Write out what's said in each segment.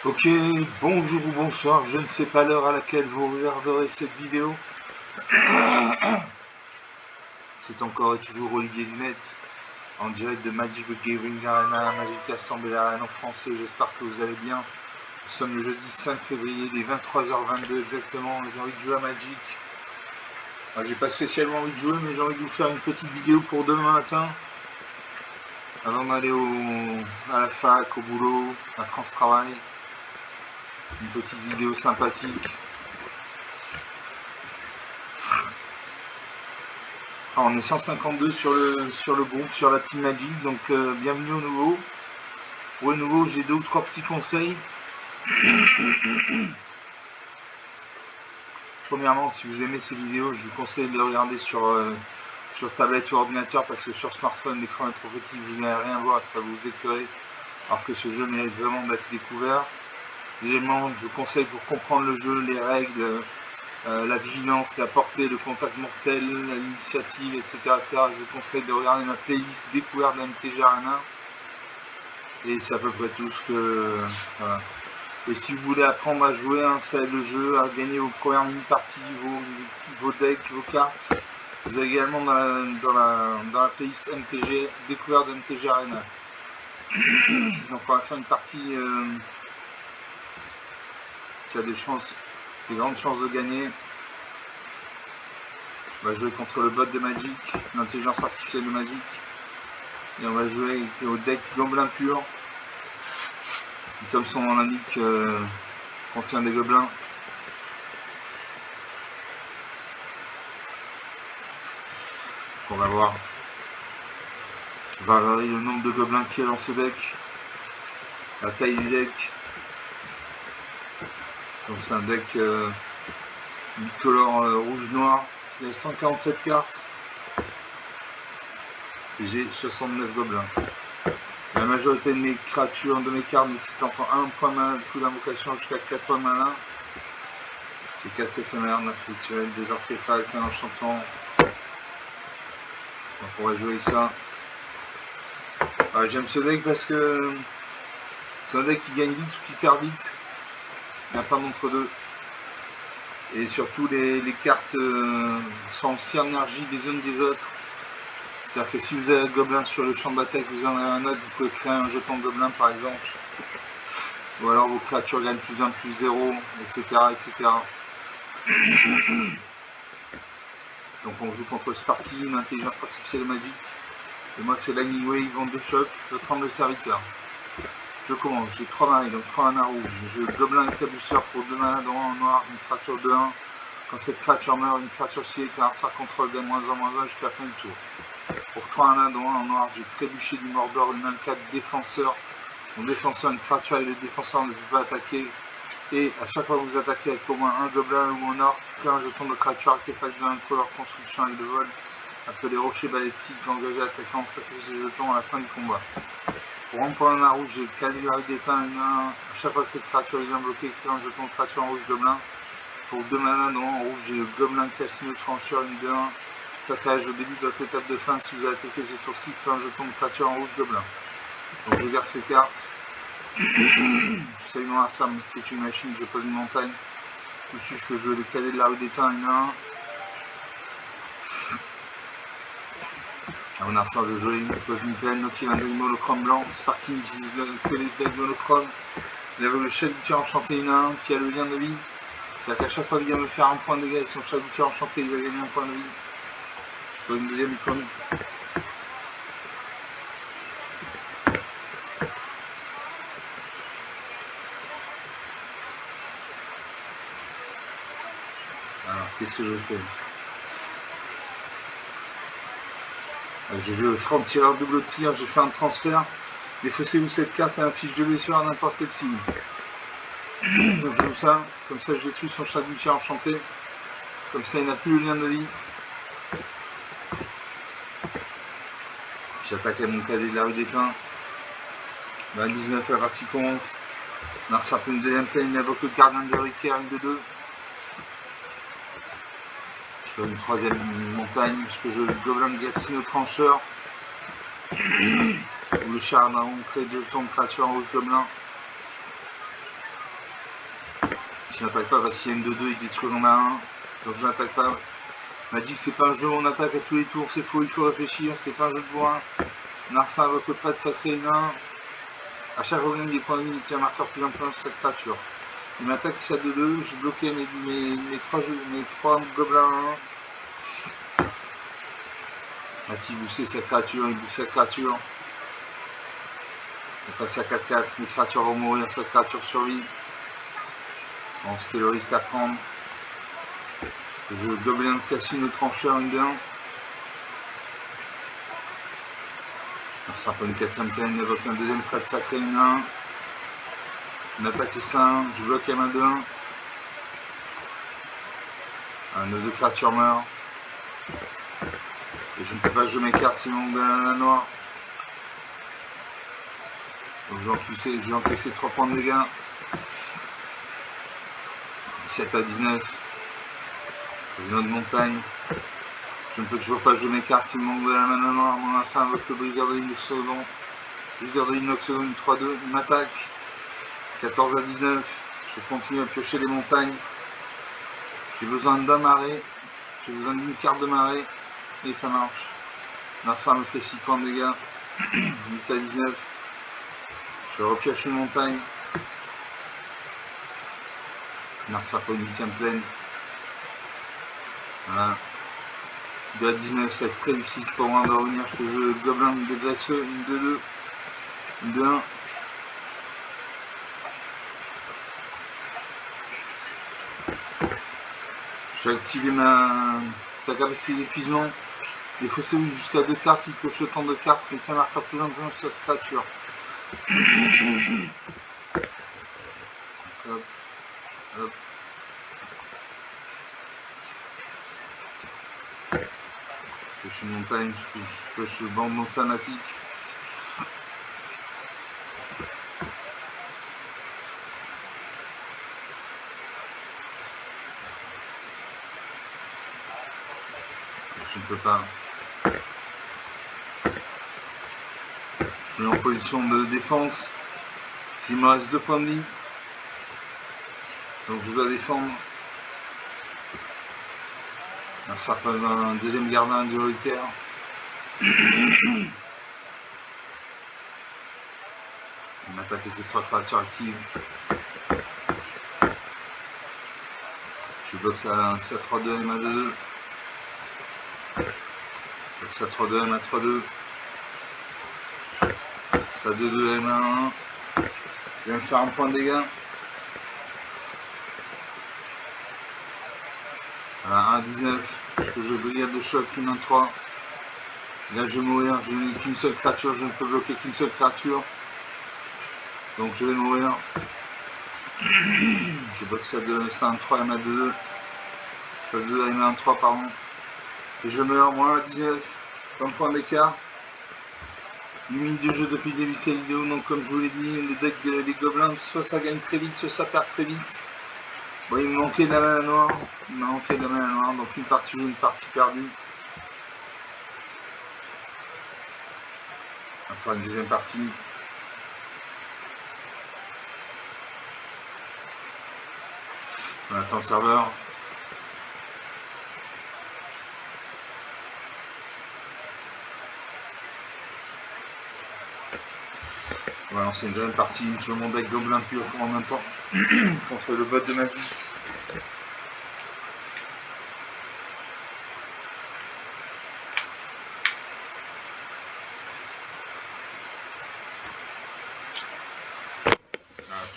Ok, bonjour ou bonsoir, je ne sais pas l'heure à laquelle vous regarderez cette vidéo. C'est encore et toujours Olivier Lunette, en direct de Magic the Gathering Arena, Magic Assembly Arena en français, j'espère que vous allez bien. Nous sommes le jeudi 5 février, il est 23h22 exactement, j'ai envie de jouer à Magic. J'ai pas spécialement envie de jouer, mais j'ai envie de vous faire une petite vidéo pour demain matin, avant d'aller à la fac, au boulot, à France Travail. Une petite vidéo sympathique. Alors, on est 152 sur le groupe, sur la Team Magic, donc bienvenue au nouveau. Pour le nouveau, j'ai 2 ou 3 petits conseils. Premièrement, si vous aimez ces vidéos, je vous conseille de les regarder sur tablette ou ordinateur, parce que sur smartphone, l'écran est trop petit, vous n'allez rien voir, ça va vous écœurer, alors que ce jeu mérite vraiment d'être découvert. Deuxièmement, je vous conseille pour comprendre le jeu, les règles, la vigilance, la portée, le contact mortel, l'initiative, etc., etc. Je vous conseille de regarder ma playlist découverte d'MTG Arena. Et c'est à peu près tout ce que... Voilà. Et si vous voulez apprendre à jouer, installer le jeu, à gagner vos premières mini-parties, vos decks, vos cartes, vous avez également dans la playlist MTG, découverte de MTG Arena. Donc on va faire une partie qui a des grandes chances de gagner. On va jouer contre le bot de Magic, l'intelligence artificielle de Magic. Et on va jouer au deck Gobelin pur, qui, comme son nom l'indique, contient des gobelins. On va voir. On va regarder le nombre de gobelins qu'il y a dans ce deck, la taille du deck. Donc c'est un deck bicolore rouge-noir. Il y a 147 cartes. Et j'ai 69 gobelins. La majorité de mes créatures, de mes cartes nécessitant 1 point de mana de coup d'invocation jusqu'à 4 points de mana. Des cartes éphémères, 9 rituels, des artefacts, un enchantement. Donc on va jouer avec ça. J'aime ce deck parce que c'est un deck qui gagne vite ou qui perd vite. Il n'y a pas d'entre-deux. Et surtout les cartes sont en synergie les unes des autres. C'est-à-dire que si vous avez un gobelin sur le champ de bataille, vous en avez un autre, vous pouvez créer un jeton de gobelin par exemple. Ou alors vos créatures gagnent plus 1, plus 0, etc. etc. Donc on joue contre Sparky, une intelligence artificielle magique. Et moi c'est Lightning Wave en 2 chocs, le tremble serviteur. Je commence, j'ai 3 manas, donc 3 manas rouges. J'ai gobelin éclabousseur pour 2 manas dans en noir, une créature de 1. Quand cette créature meurt, une créature ciblée car ça contrôle gagne -1/-1 jusqu'à la fin du tour. Pour 3 manas dans 1 en noir, j'ai trébuché du Mordor, une 1/4 défenseur. Mon défenseur, une créature et le défenseur ne peut pas attaquer. Et à chaque fois que vous attaquez avec au moins un gobelin ou un orc, créez un jeton de créature artefact de 1 couleur construction avec de vol. Appelé rocher balistique, engagé attaquant, sacrifice ce jeton à la fin du combat. Pour 1 point mana rouge, j'ai Caligari d'éteint une 1. À chaque fois que cette créature est bien bloquée, créez un jeton de créature en rouge gobelin. Pour 2 mana dans en rouge, j'ai le gobelin calcineux trancheur, une de 1. Saccage au début de votre étape de fin. Si vous avez attaqué ce tour-ci, créez un jeton de créature en rouge gobelin. Donc je garde ces cartes. Je sais non, ça c'est une machine, je pose une montagne. Tout de suite je peux jouer le cadet de la rue d'éteint, une 1. On a ressort de jouer, je pose une plaine, Noki un deck monochrome blanc. Sparking utilise le cadet de deck monochrome. Il avait le Chagoutier enchanté, une 1 qui a le lien de vie. C'est-à-dire qu'à chaque fois qu'il vient me faire un point de dégâts avec son Chagoutier enchanté, il va gagner un point de vie. Je pose une deuxième icône. Alors, qu'est-ce que je fais? Je joue franc tireur double tir, j'ai fait un transfert. Défaussez-vous cette carte et un fiche de blessure à n'importe quel signe. Donc je joue ça, comme ça je détruis son Chagoutier enchanté. Comme ça il n'a plus le lien de vie. J'attaque à mon cadet de la rue d'étain. 19 à la partie commence. Dans certaines deuxième plane, il invoque le gardien de Ricaire, une de 2. Je peux une troisième montagne, je peux jouer le gobelin de Gatsino trancheur. Ou le char d'Aron crée 2 jetons de créature en rouge gobelin. Je n'attaque pas parce qu'il y a une 2-2, il détruit en a un. Donc je n'attaque pas. Magic, c'est pas un jeu où on attaque à tous les tours, c'est faux, il faut réfléchir, c'est pas un jeu de bois. Narcin invoque le prêtre sacré nain. À chaque fois que des points de vie, il tient un marqueur plus important sur cette créature. Il m'attaque, il s'est à 2-2, j'ai bloqué mes 3 gobelins. A-t-il boosté sa créature? Il booste sa créature. Il passe à 4-4, mes créatures vont mourir, sa créature survit. Bon, c'est le risque à prendre. Je gobelin de Cassine au trancheur, une 2-1. Ça prend une 4ème peine, il évoque un deuxième prêtre sacré, une 1. Une attaque 5, je bloque la main 2-1. Un nœud de créature meurt. Et je ne peux pas jouer mes cartes sinon de la noire. Donc je vais encaisser 3 points de dégâts. 17 à 19. Vision de montagne. Je ne peux toujours pas jouer mes cartes s'il me manque de la main noire. Mon instinct invoque le briseur de l'inoxodon. Briseur de l'inoxodon, 3-2. Il m'attaque. 14 à 19. Je continue à piocher les montagnes. J'ai besoin d'un marée. J'ai besoin d'une carte de marée. Et ça marche. Narcin me fait 6 points de dégâts. 8 à 19. Je repioche une montagne. Narcin pour une 8ème plaine. Voilà. 2 à 19, ça va être très difficile pour moi de revenir. Je joue gobelin dégraisseux, une 2-2, une 2-1. Je vais activer sa capacité d'épuisement. Il faut sauver jusqu'à 2 cartes, il coche autant de cartes, mais tiens, marqueur plus important sur cette créature. Hop, hop. Je suis montagne, je suis bande montanatique. Je ne peux pas. Je suis en position de défense. S'il me reste 2 points de vie, donc je dois défendre. Alors ça représente un deuxième gardien du Ritter. Il m'attaque et ses 3 créatures actives. Je bloque ça 3-2, M à 2-2. Je bloque ça 3-2, M à 3-2. Ça 2-2, M à 1. Je viens de faire un point de dégâts. Voilà, 1 à 19. Je joue brigade de choc, une 1-3. Là je vais mourir, je n'ai qu'une seule créature, je ne peux bloquer qu'une seule créature. Donc je vais mourir. Je bloque ça 1-3, M à 2-2. Ça 2 M à 1-3, pardon. Et je meurs, moi, à 19. 20 points d'écart. 8 minutes de jeu depuis le début de cette vidéo, donc comme je vous l'ai dit, le deck des gobelins, soit ça gagne très vite, soit ça perd très vite. Bon, il me manquait de la main noire, donc une partie jouée, une partie perdue. On va faire une deuxième partie. On attend le serveur. On va lancer une deuxième partie sur mon deck gobelin pur en même temps contre le bot de ma vie.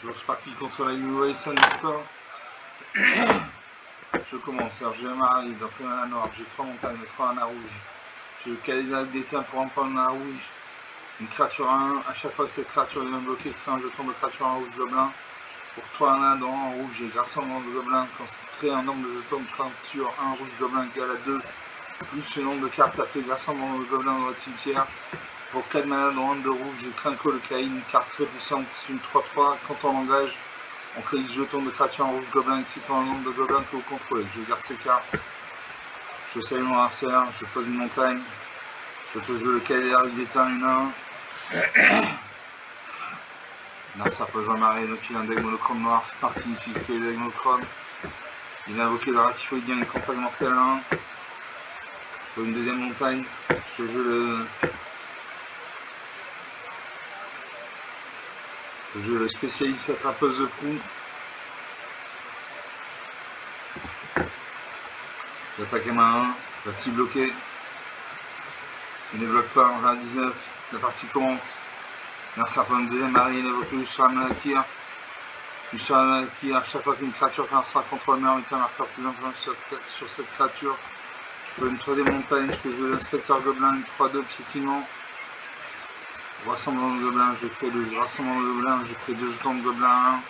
Toujours Sparky contre la New ça ne marche pas. Je commence, alors j'ai un mari, donc un noir, j'ai 3 montagnes, 3 mana rouge. J'ai le Calédal d'éteint pour un point de mana rouge. Une créature à 1, à chaque fois que cette créature vient bloquer, crée un jeton de créature en rouge gobelin. Pour 3 mana dans en rouge et grâce au nombre de gobelins, quand c'est créé un nombre de jetons de créature 1 rouge gobelin égal à 2, plus le nombre de cartes appelées grâce au nombre de gobelins dans votre cimetière. Pour 4 mana dans un de rouge, j'ai Krenko le Caïn, une carte très puissante, c'est une 3-3. Quand on l'engage, on crée 10 jetons de créature en rouge gobelin excitant un nombre de gobelins que vous contrôlez. Je garde ces cartes. Je salue mon arcère, je pose une montagne. Je peux jouer le Calédal d'éteint une 1. Narsa pose un marée, donc il a un deck monochrome noir, c'est parti, ici ce qu'il y a deck monochrome. Il a invoqué le ratifoïdien, une contact mortel 1. Pour une deuxième montagne, je joue le spécialiste attrapeuse de proue. J'attaque à main 1, va-t-il bloquer? Il ne bloque pas, on va à 19, la partie commence. Narsa pour une deuxième marée, il invoque le Yushra Manakir. Yushra Manakir, chaque fois qu'une créature fait un sera contrôle meurt, mettez un marqueur plus influent sur cette créature. Je peux une troisième montagne, je peux jouer l'inspecteur gobelin, une 3-2 piétinement. Rassemblement de gobelins, je crée le rassemblement de gobelins, je crée 2 jetons de gobelins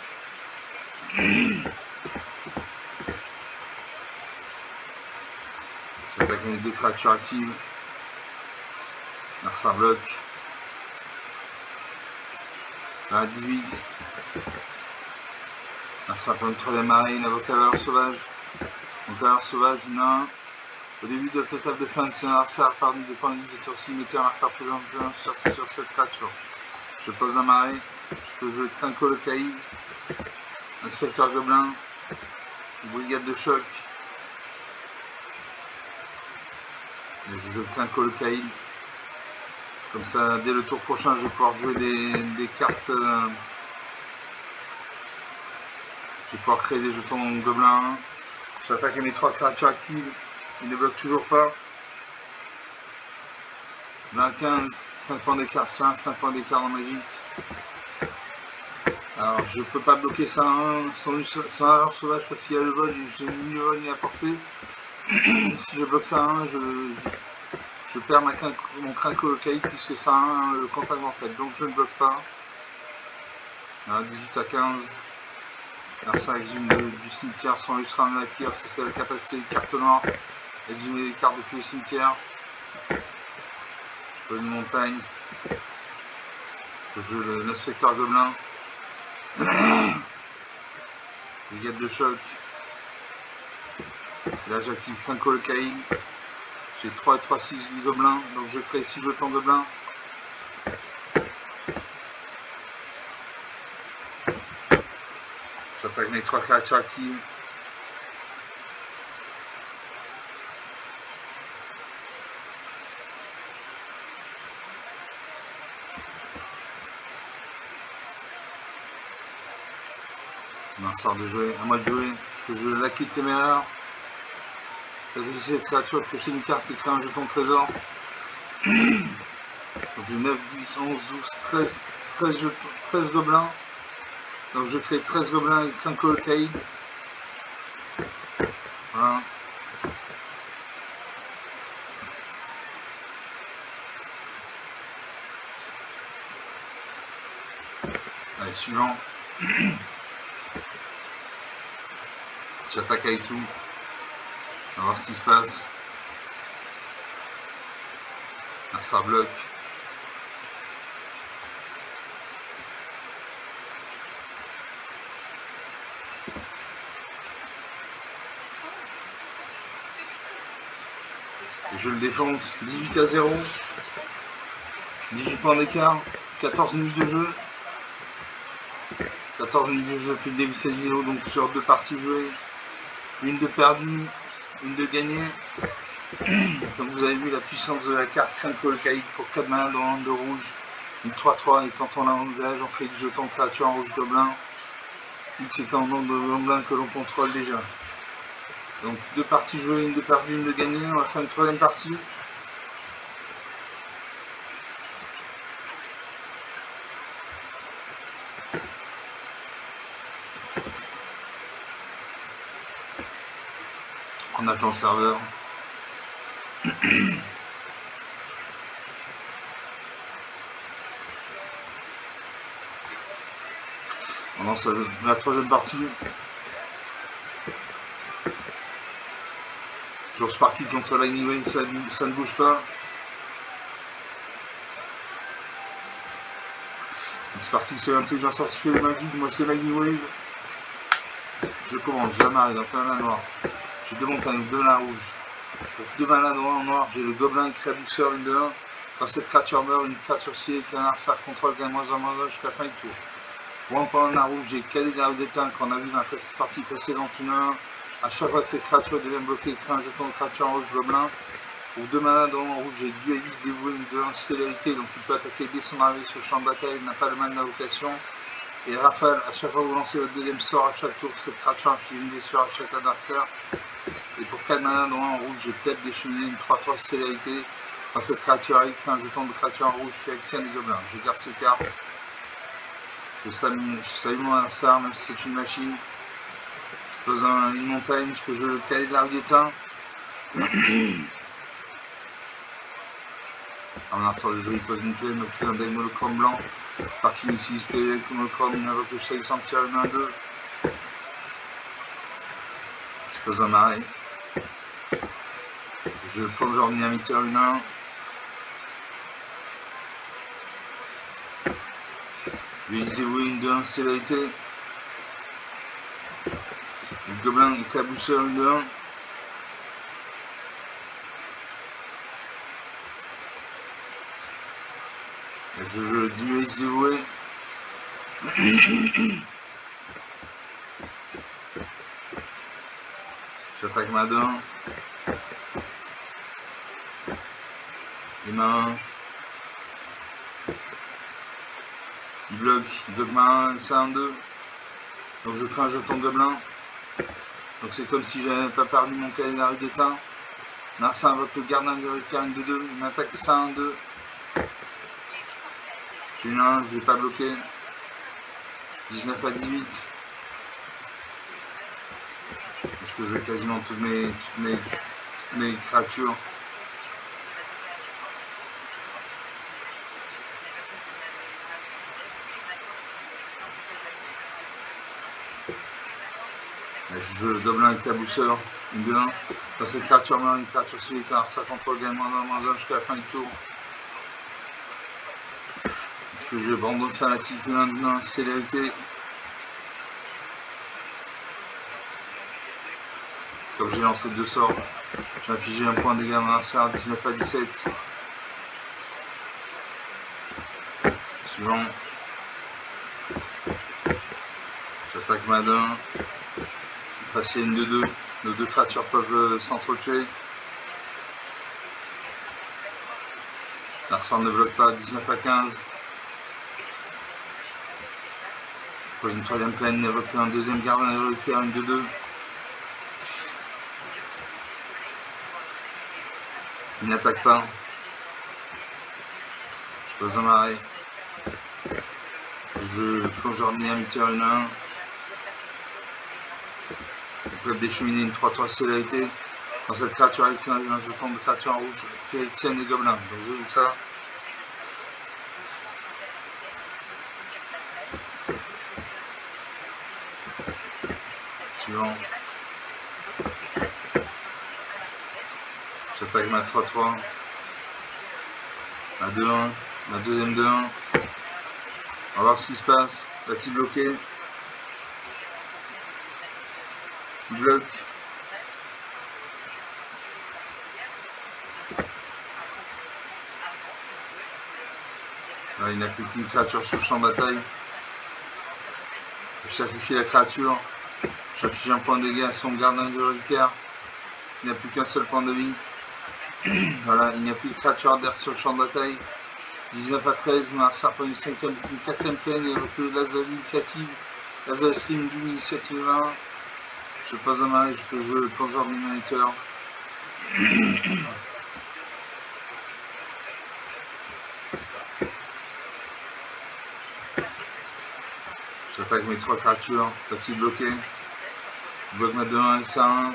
1. J'attaque avec 2 créatures actives. Narsa bloque. Là à 18. Narsa pour une troisième marée, une avocadeur sauvage. Donc alors sauvage, il y en a un. Au début de votre étape de fin, si Narsa pardon de penalise de tour 6, mettez un marqueur plus influent sur cette créature. Je pose un marée, je peux jouer Krenko le Caïd, inspecteur gobelin, brigade de choc. Et je joue Krenko le Caïd. Comme ça, dès le tour prochain, je vais pouvoir jouer des cartes. Je vais pouvoir créer des jetons gobelins 1. J'attaque à mes 3 créatures actives. Il ne bloque toujours pas. 20-15, 5 points d'écart, 5 points d'écart en magique. Alors je peux pas bloquer ça sans avoir sauvage parce qu'il y a le vol, j'ai ni le vol ni la portée. Si je bloque ça à 1, je perds mon Krenko Caïd puisque ça a 1 le contact mortel. Donc je ne bloque pas. Alors, 18 à 15. Narsa exhume du cimetière sans Yushra Manakir, c'est la capacité de carte noire. Exhumer les cartes depuis le cimetière. Je peux une montagne. Je joue l'inspecteur gobelin. Brigade de choc. Et là j'active Krenko le Caïd. J'ai 3 et 3, 6 gobelins, donc je crée 6 jetons gobelins. J'attaque mes 3 créatures actives. On sort de jouer, à moi de jouer. Je peux jouer la quête téméraire. Sacrifier cette créature, piocher une carte et créer un jeton trésor. Donc j'ai 9, 10, 11, 12, 13 gobelins. Donc je crée 13 gobelins avec Krenko le Caïd. Voilà. Allez, suivant. J'attaque avec tout. On va voir ce qui se passe. Là, ça bloque. Et je le défonce. 18 à 0. 18 points d'écart. 14 minutes de jeu. 14 minutes de jeu depuis le début de cette vidéo. Donc sur 2 parties jouées. Une de perdue. Une de gagnée. Donc vous avez vu la puissance de la carte Krenko le Caïd pour 4 manas dans l'angle de rouge. Une 3-3 et quand on la engage, on fait du jeton créature en rouge gobelin. X est en nombre de gobelins que l'on contrôle déjà. Donc 2 parties jouées, une de perdue, une de gagnée. On va faire une 3e partie. On attend le serveur. On lance la 3e partie. Toujours Sparky contre Lightning Wave, ça ne bouge pas. Donc Sparky c'est l'intelligence artificielle magique, moi c'est Lightning Wave. Je commence, jamais dans plein mana noir. J'ai 2 montagnes, 2 manas rouges. Pour 2 manas noirs en noir, j'ai le gobelin qui crée douceur, une de 1. Quand cette créature meurt, une créature sciée avec un Narsa contrôle gagne moins en moins jusqu'à la fin du tour. Pour un point rouge, j'ai calé la rue d'éteint qu'on a vu dans la partie précédente, une 1. À chaque fois, ces créatures deviennent bloquées, crée un jeton de créature en rouge gobelin. Pour 2 manas dans le rouge, j'ai dualiste dévoué de célérité, donc il peut attaquer dès son arrivée sur le champ de bataille, il n'a pas de mana d'invocation. Et rafale, à chaque fois que vous lancez votre deuxième sort, à chaque tour, cette créature inflige une blessure à chaque adversaire. Et pour 4 manas dans en rouge, j'ai peut-être des cheminées, une 3-3 célérité. Quand cette créature arrive, crée un jeton de créature en rouge, Phyrexian des gobelins. Je garde ces cartes. Je salue mon adversaire, même si c'est une machine. Je pose une montagne, parce que je le calais de l'arc d'éteint. En lanceur de jeu, il pose une plaine, donc il a un deck monochrome blanc. Sparking utilise que les decks monochrome, il invoque le chahut sans tirer une 1-2. Je pose un marais. Je plonge en dynamiteur une 1. Je vais utiliser une 2-1 célérité. Le gobelin éclabousseur une 2-1. Je dualise dévoué. J'attaque ma 2-1. Et ma 1. Il bloque ma 1, ça 1-2. Donc je crée un jeton de gobelin. Donc c'est comme si j'avais pas perdu mon calendrier d'éteint. Là ça invoque le gardien de Ricard une 2-2. Il m'attaque ça 1-2. J'ai une 1, je vais pas bloquer. 19 à 18. Parce que je vais quasiment toutes mes créatures. Je joue le gobelin éclabousseur, une 2-1. Quand cette créature meurt, une créature solitaire, ça contrôle également dans 1 jusqu'à la fin du tour. Parce que je abandonne fanatique, une 1, célérité. Comme j'ai lancé 2 sorts, j'ai infligé un point de dégâts à mon adversaire, 19 à 17. Suivant. J'attaque ma 2-1. Passer une 2-2. Nos 2 créatures peuvent s'entretuer. L'arsenal ne bloque pas, 19 à 15. Pose une 3ème plaine, il évoque un 2ème gardien héroïcaire, une 2-2. Il n'attaque pas. Je pose un marais. Je plonge en dynamiteur une 1. Ils peuvent décheminer une 3-3 célérité. Quand cette créature avec un jeton de créature en rouge, Phyrexian des gobelins. Donc je joue ça. Suivant. J'attaque ma 3-3. Ma 2-1. Ma deuxième 2-1. On va voir ce qui se passe. Va-t-il bloquer? Il bloque. Là, il n'a plus qu'une créature sur le champ de bataille. Je sacrifie la créature. J'affiche un point de dégâts à son gardien de reliquaire. Il n'a plus qu'un seul point de vie. Voilà, il n'y a plus de créature adverse sur le champ de bataille. 19 à 13, Marsa prend une 4ème plaine et recule l'Azol Initiative. L'Azol Stream d'une initiative 1. Je pose un marais, je peux jouer le plongeur du moniteur. J'attaque mes 3 créatures. Va-t-il bloquer? Je bloque ma 2-1 et ça 1.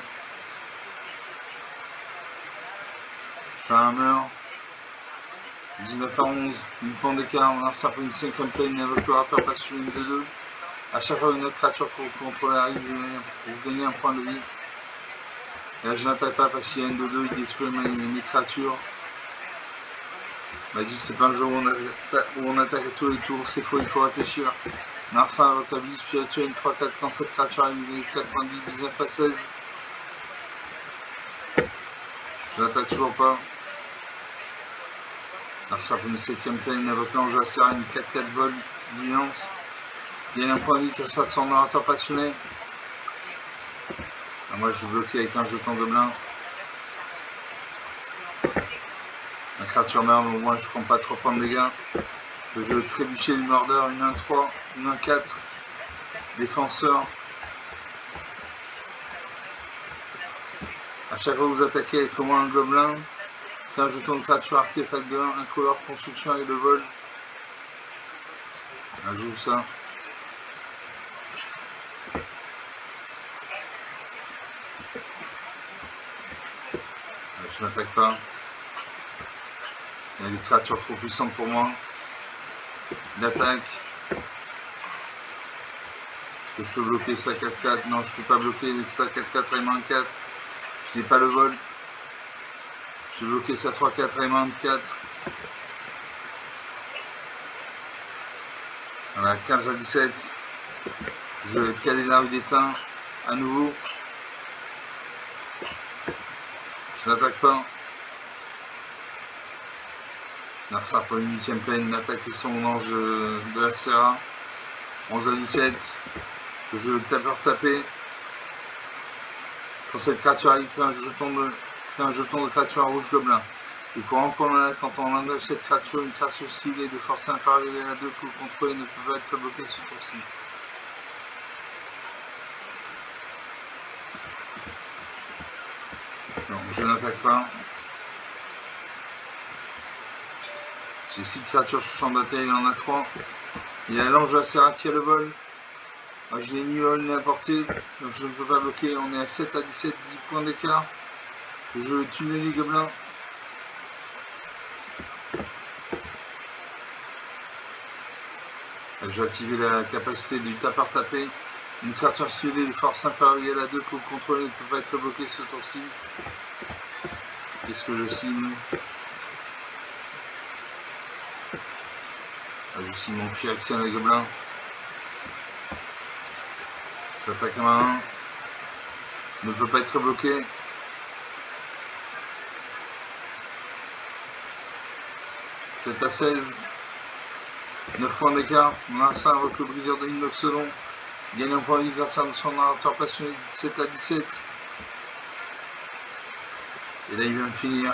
Ça 1 meurt. 19 à 11, 8 points d'écart, on lance une 5ème plaine, invoque l'orateur passe sur une 2-2. A chaque fois une autre créature pour contrôler arrive, pour gagner un point de vie. Et là je n'attaque pas parce qu'il y a une 2-2, il détruit mes créatures. Il m'a dit que c'est pas un jeu où on attaque à tous les tours, c'est faux, il faut réfléchir. Narsa invoque la vie spirituelle, une 3-4 quand cette créature arrive, il est 4 points de vie, 19 à 16. Je n'attaque toujours pas. Narsa pour une 7ème plaine, invoque l'ange à serre, une 4-4 vol, vigilance. Il y a un point de vie grâce à son narrateur passionné. Moi je suis bloqué avec un jeton gobelin. La créature meurt, donc moi je prends pas 3 points de dégâts. Le jeu trébucher du mordeur, une 1-3, une 1-4. Défenseur. A chaque fois que vous attaquez avec au moins un gobelin, c'est un jeton de créature artefact de 1, incolore, construction et de vol. Je joue ça. Je n'attaque pas. Il y a des créatures trop puissantes pour moi. Il attaque. Est-ce que je peux bloquer ça 4-4? Non, je peux pas bloquer ça 4-4 Rayman 4. Je n'ai pas le vol. Je vais bloquer ça 3-4 Rayman 4. Voilà, 15-17. Je cale la rue d'éteint. À nouveau. Je n'attaque pas. Narsar pour une 8ème peine, il attaque les son ange de la Serra. 11-17. Je tapeur tapé. Quand cette créature arrive, fait un jeton de créature à rouge gobelin. Et quand on engage cette créature, une créature ciblée de force inférieure à 2 que vous contrôlez ne peut pas être bloquée ce tour-ci. Non, je n'attaque pas. J'ai 6 créatures sur champ de bataille, il en a 3. Il y a l'ange de la Serra qui a le vol. Moi je n'ai ni vol ni à portée, donc je ne peux pas bloquer. On est à 7-17, 10 points d'écart. Je tunnel les gobelins. Je vais activer la capacité du tapeur tapé. Une créature ciblée de force inférieure à 2 que vous contrôlez ne peut pas être bloquée ce tour-ci. Qu'est-ce que je signe? Je signe mon puits action des gobelins. J'attaque à main 1. Ne peut pas être bloqué. C'est à 16. 9 points d'écart. Marsa avec le briseur de l'inoxodon. Gagne un point de vie grâce à son narrateur passionné. 17-17. Et là il vient de finir.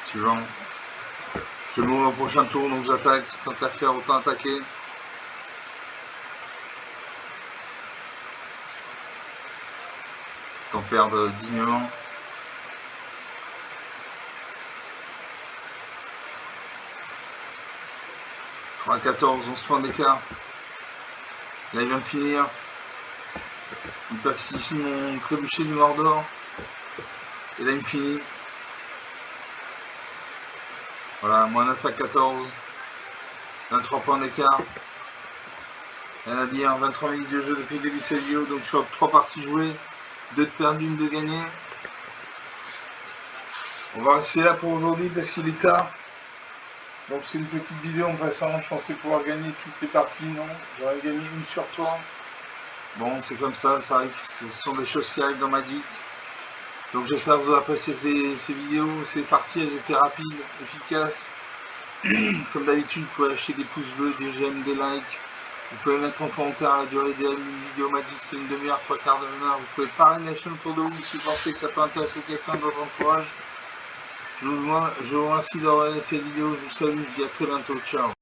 Suivant. Je m'ouvre au prochain tour, donc j'attaque. Tant qu'à faire, autant attaquer. Autant perdre dignement. 3-14, 11 points d'écart. Là il vient de finir. Il pacifie mon trébuchet du Mordor. Et là il me finit. Voilà, moins 9 à 14. 23 points d'écart. Rien à dire, 23 minutes de jeu depuis le début de cette vidéo. Donc sur 3 parties jouées, 2 de perdu, 1 de gagné. On va rester là pour aujourd'hui parce qu'il est tard. Donc c'est une petite vidéo en passant. Je pensais pouvoir gagner toutes les parties. Non, j'aurais gagné une sur 3. Bon, c'est comme ça arrive. Ce sont des choses qui arrivent dans Magic. Donc j'espère que vous avez apprécié ces vidéos. Ces parties, elles étaient rapides, efficaces. Comme d'habitude, vous pouvez lâcher des pouces bleus, des j'aime, des likes. Vous pouvez mettre en commentaire la durée idéale d'une vidéo Magic, c'est une demi-heure, 3/4 d'heure. Vous pouvez parrainer la chaîne autour de vous si vous pensez que ça peut intéresser quelqu'un dans votre entourage. Je vous remercie d'avoir regardé cette vidéo. Je vous salue, je vous dis à très bientôt. Ciao.